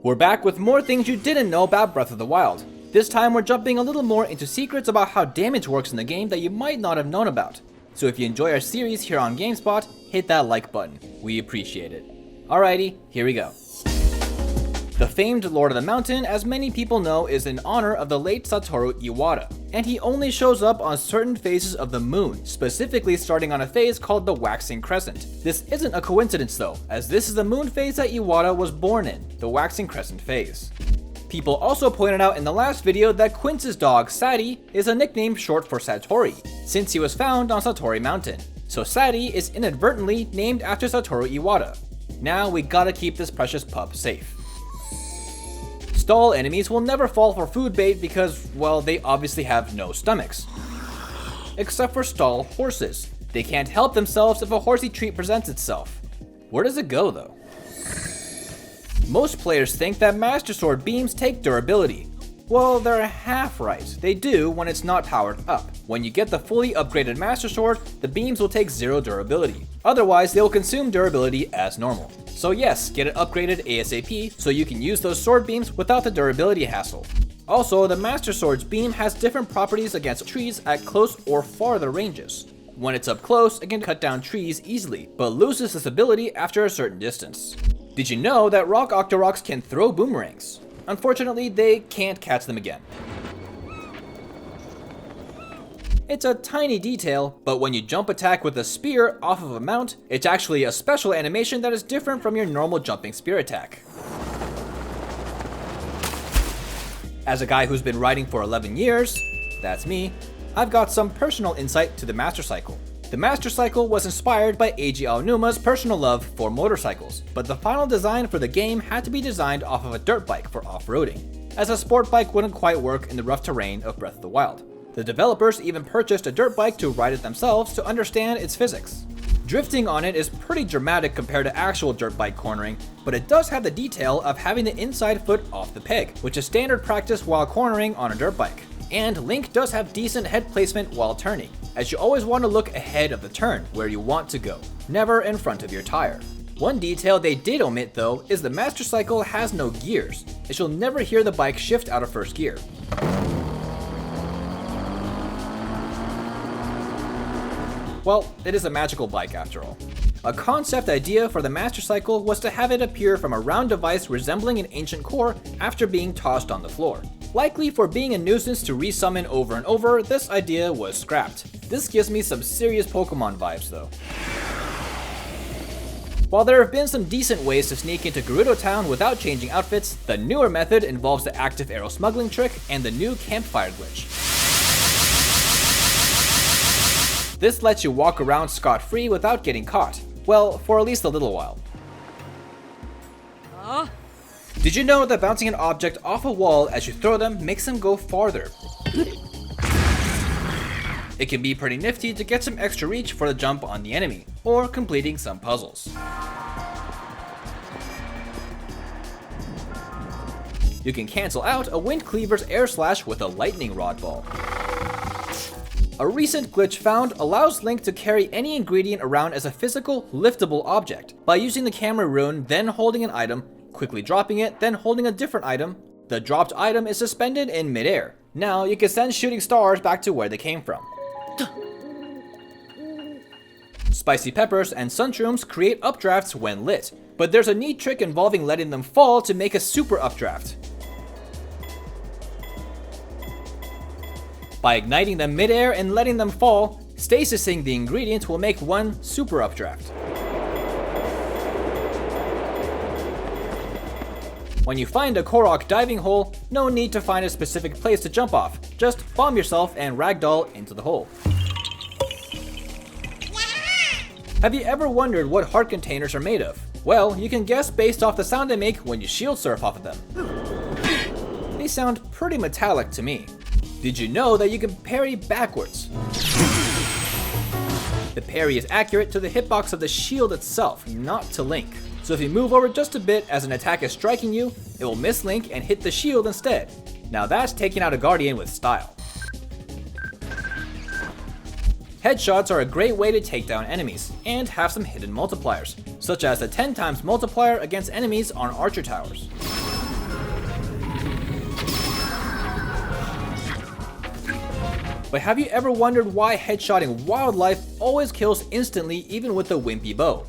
We're back with more things you didn't know about Breath of the Wild. This time we're jumping a little more into secrets about how damage works in the game that you might not have known about. So if you enjoy our series here on GameSpot, hit that like button. We appreciate it. Alrighty, here we go. The famed Lord of the Mountain, as many people know, is in honor of the late Satoru Iwata, and he only shows up on certain phases of the moon, specifically starting on a phase called the Waxing Crescent. This isn't a coincidence though, as this is the moon phase that Iwata was born in, the Waxing Crescent phase. People also pointed out in the last video that Quince's dog, Sadie, is a nickname short for Satori, since he was found on Satori Mountain. So Sadie is inadvertently named after Satoru Iwata. Now we gotta keep this precious pup safe. Stal enemies will never fall for food bait because, well, they obviously have no stomachs. Except for Stal horses. They can't help themselves if a horsey treat presents itself. Where does it go though? Most players think that Master Sword beams take durability. Well, they're half right. They do when it's not powered up. When you get the fully upgraded Master Sword, the beams will take 0 durability. Otherwise, they will consume durability as normal. So yes, get it upgraded ASAP so you can use those sword beams without the durability hassle. Also, the Master Sword's beam has different properties against trees at close or farther ranges. When it's up close, it can cut down trees easily, but loses this ability after a certain distance. Did you know that rock Octoroks can throw boomerangs? Unfortunately, they can't catch them again. It's a tiny detail, but when you jump attack with a spear off of a mount, it's actually a special animation that is different from your normal jumping spear attack. As a guy who's been riding for 11 years, that's me, I've got some personal insight to the Master Cycle. The Master Cycle was inspired by Eiji Aonuma's personal love for motorcycles, but the final design for the game had to be designed off of a dirt bike for off-roading, as a sport bike wouldn't quite work in the rough terrain of Breath of the Wild. The developers even purchased a dirt bike to ride it themselves to understand its physics. Drifting on it is pretty dramatic compared to actual dirt bike cornering, but it does have the detail of having the inside foot off the peg, which is standard practice while cornering on a dirt bike. And Link does have decent head placement while turning, as you always want to look ahead of the turn where you want to go, never in front of your tire. One detail they did omit though is the Master Cycle has no gears, as you'll never hear the bike shift out of first gear. Well, it is a magical bike after all. A concept idea for the Master Cycle was to have it appear from a round device resembling an ancient core after being tossed on the floor. Likely for being a nuisance to resummon over and over, this idea was scrapped. This gives me some serious Pokemon vibes though. While there have been some decent ways to sneak into Gerudo Town without changing outfits, the newer method involves the active arrow smuggling trick and the new campfire glitch. This lets you walk around scot-free without getting caught. Well, for at least a little while. Did you know that bouncing an object off a wall as you throw them makes them go farther? It can be pretty nifty to get some extra reach for the jump on the enemy, or completing some puzzles. You can cancel out a Windcleavers air slash with a lightning rod ball. A recent glitch found allows Link to carry any ingredient around as a physical, liftable object by using the camera rune, then holding an item, quickly dropping it, then holding a different item. The dropped item is suspended in midair. Now you can send shooting stars back to where they came from. Spicy peppers and sunshrooms create updrafts when lit, but there's a neat trick involving letting them fall to make a super updraft. By igniting them midair and letting them fall, stasising the ingredient will make one super updraft. When you find a Korok diving hole, no need to find a specific place to jump off. Just bomb yourself and ragdoll into the hole. Have you ever wondered what heart containers are made of? Well, you can guess based off the sound they make when you shield surf off of them. They sound pretty metallic to me. Did you know that you can parry backwards? The parry is accurate to the hitbox of the shield itself, not to Link. So if you move over just a bit as an attack is striking you, it will miss Link and hit the shield instead. Now that's taking out a Guardian with style. Headshots are a great way to take down enemies, and have some hidden multipliers, such as the 10 times multiplier against enemies on archer towers. But have you ever wondered why headshotting wildlife always kills instantly even with a wimpy bow?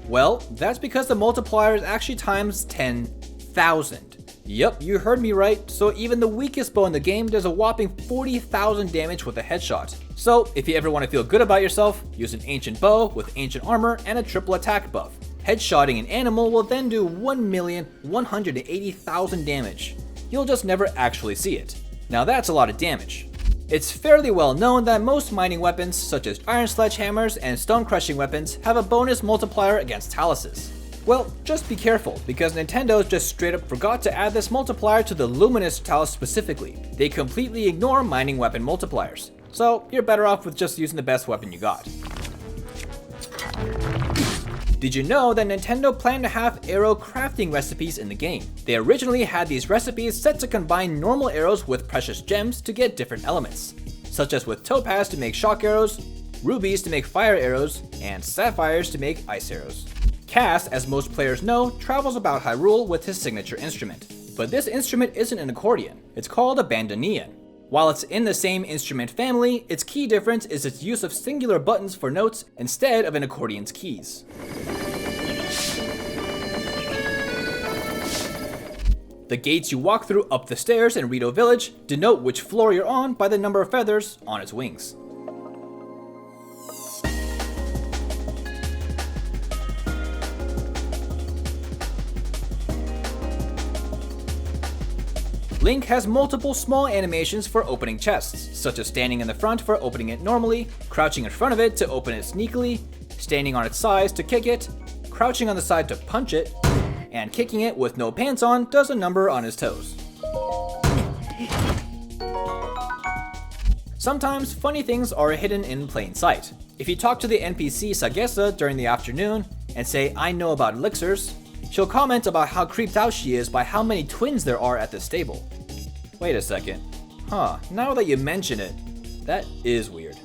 Well, that's because the multiplier is actually times 10,000. Yup, you heard me right, so even the weakest bow in the game does a whopping 40,000 damage with a headshot. So if you ever want to feel good about yourself, use an ancient bow with ancient armor and a triple attack buff. Headshotting an animal will then do 1,180,000 damage. You'll just never actually see it. Now that's a lot of damage. It's fairly well known that most mining weapons, such as iron sledgehammers and stone crushing weapons, have a bonus multiplier against Taluses. Well, just be careful, because Nintendo just straight up forgot to add this multiplier to the Luminous Talus specifically. They completely ignore mining weapon multipliers. So you're better off with just using the best weapon you got. Did you know that Nintendo planned to have arrow crafting recipes in the game? They originally had these recipes set to combine normal arrows with precious gems to get different elements, such as with topaz to make shock arrows, rubies to make fire arrows, and sapphires to make ice arrows. Kass, as most players know, travels about Hyrule with his signature instrument. But this instrument isn't an accordion, it's called a bandoneon. While it's in the same instrument family, its key difference is its use of singular buttons for notes instead of an accordion's keys. The gates you walk through up the stairs in Rito Village denote which floor you're on by the number of feathers on its wings. Link has multiple small animations for opening chests, such as standing in the front for opening it normally, crouching in front of it to open it sneakily, standing on its sides to kick it, crouching on the side to punch it, and kicking it with no pants on does a number on his toes. Sometimes funny things are hidden in plain sight. If you talk to the NPC Sagessa during the afternoon and say, "I know about elixirs," she'll comment about how creeped out she is by how many twins there are at the stable. Wait a second. Now that you mention it, that is weird.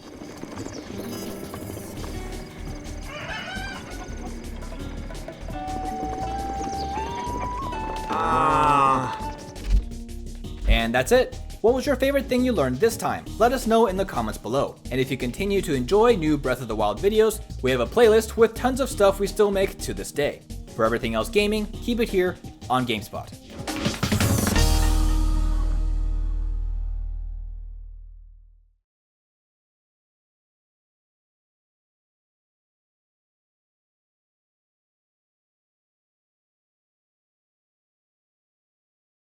And that's it. What was your favorite thing you learned this time? Let us know in the comments below. And if you continue to enjoy new Breath of the Wild videos, we have a playlist with tons of stuff we still make to this day. For everything else gaming, keep it here on GameSpot.